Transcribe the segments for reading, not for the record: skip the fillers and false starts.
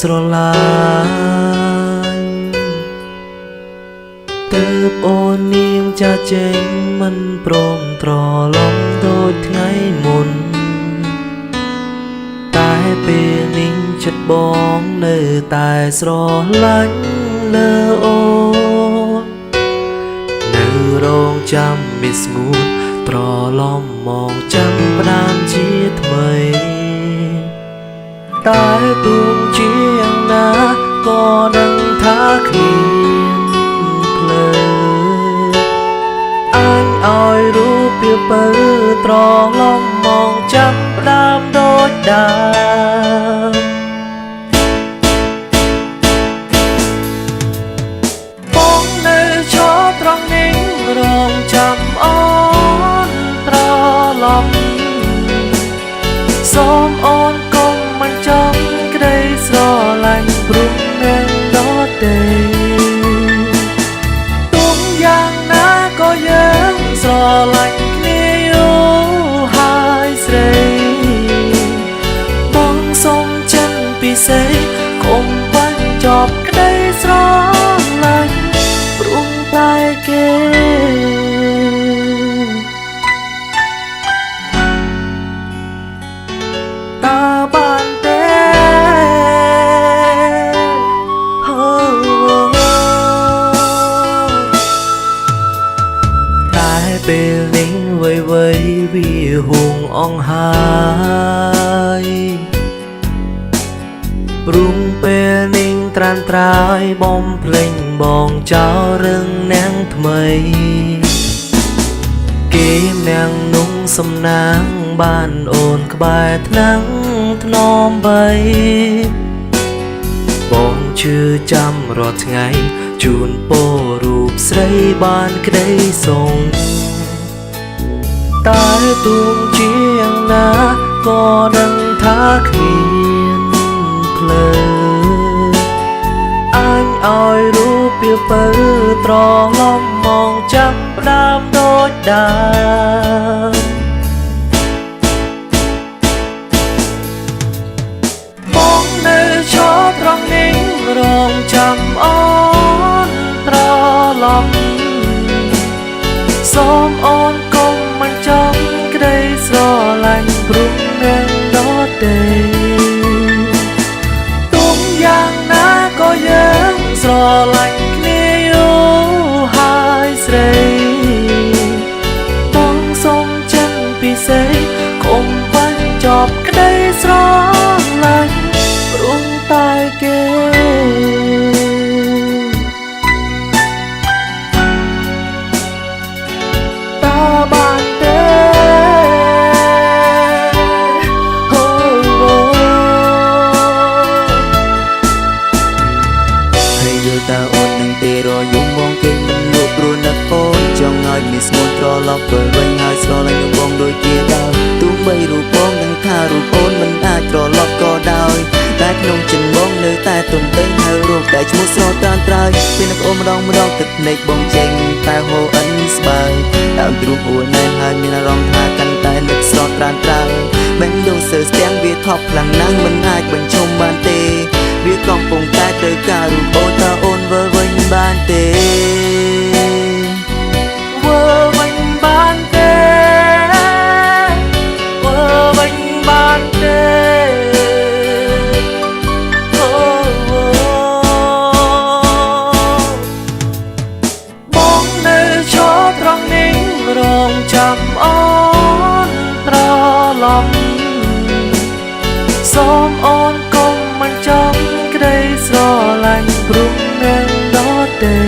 ស្រឡាញ់ទើបអូននាងចាចេញមិនព្រមត្រឡប់ដូចថ្ងៃមុនតែពេលនេះចិត្តបងនៅតែស្រឡាញ់លើអូននៅរងចាំវាស្ងួនត្រឡប់មកចាំផ្ដើមជាថ្មីតែទូងជាយ៉ាងណាក៏ដឹងថាគ្មានភ្លើអញឲ្យរូបពីបើត្រឡប់មកចាំផ្ដើមដូចដើមបងនៅឈរត្រង់នេះរងចាំអូនត្រឡប់សូមអូនកុំមិនចង់ក្តីស្រឡាញ់ព្រោះនឹងដទេទុំយ៉ាងណាក៏យើងស្រឡាញ់គ្នាយូរហើយស្រីបងសូមចិនពិសេសកុំបាញ់ចប់ក្តីស្រឡាញ់ព្រោះតែគេតើបានទេតែពេលនេះវ័យវាហួងអង្ហើយព្រមពេលនេះត្រានត្រាយបំភ្លេងបងចោលរឿងនាងថ្មីគេនាងนุ่งសំណាងបានអូនក្បែរថ្នាំងថ្នមបីបងឈឺចាំរាល់ថ្ងៃជូនពោរូបស្រីបានក្តីសុងតែទូងជាយ៉ាងណាក៏ដឹងថាគ្មានភ្លើអញឲ្យរូបពីបើត្រឡប់មកចាប់ផ្ដើមដូចដើមបងនៅឈរត្រង់នេះរងចាំអូនត្រឡប់សូមអូនកុំមិនចង់ក្តីស្រឡាញ់ព្រោះនឹងដទេទុំយ៉ាងណាក៏យើងស្រឡាញ់គ្នាយូរហើយស្រីបងសូមចិនពិសេសកុំបាញ់ចប់ក្តីស្រឡាញ់ព្រោះតែគេតើបានទេហើយយល់តើអូននឹងទេរយំបងគេមិនលក់ព្រោះនឹកអូនចង់ឲ្យមានស្ងួនត្រឡប់ទៅវិញហើយស្រឡាញ់បងដូចជាដើមទោះបីរូបបងនឹងថារូបអូនមិនអាចត្រឡប់ក៏ដោយតែក្នុងចិត្តបងនៅតែទន្ទឹងហើយរូបតែឈ្មោះស្រតានត្រើយពេលនឹកអូនម្ដងទឹកភ្នែកបងចេញតែហូរអិនស្បើយដើមទ្រូងអួនណែនហើយមានអារម្មណ៍ថាកាន់តែនឹកស្រតានត្រើយបែងដងសើស្ទាំងវាថប់ខ្លាំងណាស់មិនអាចបញ្ឈប់បានទេវាកំពុងតែត្រូវការរូបអូនតើអូនវើវិញបានទេវើវិញបានទេវើវិញបានទេបងនៅឈរត្រង់នេះរងចាំអូនត្រឡប់សូមអូនកុំមិនចង់ក្តីស្រឡាញ់ព្រោះនឹងដទេ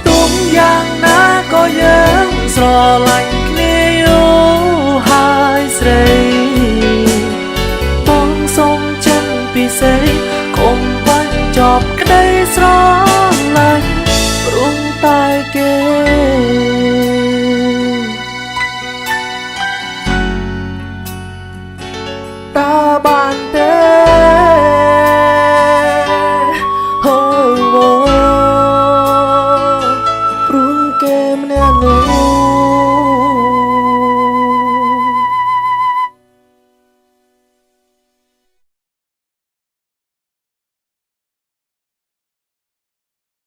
ទុំយ៉ាងណាក៏យើងស្រឡាញ់គ្នាយូរហើយស្រីបងសូមចិនពិសេសកុំបាញ់ចប់ក្តីស្រឡាញ់ព្រោះតែគេតើបានទេព្រោះគេម្នាក់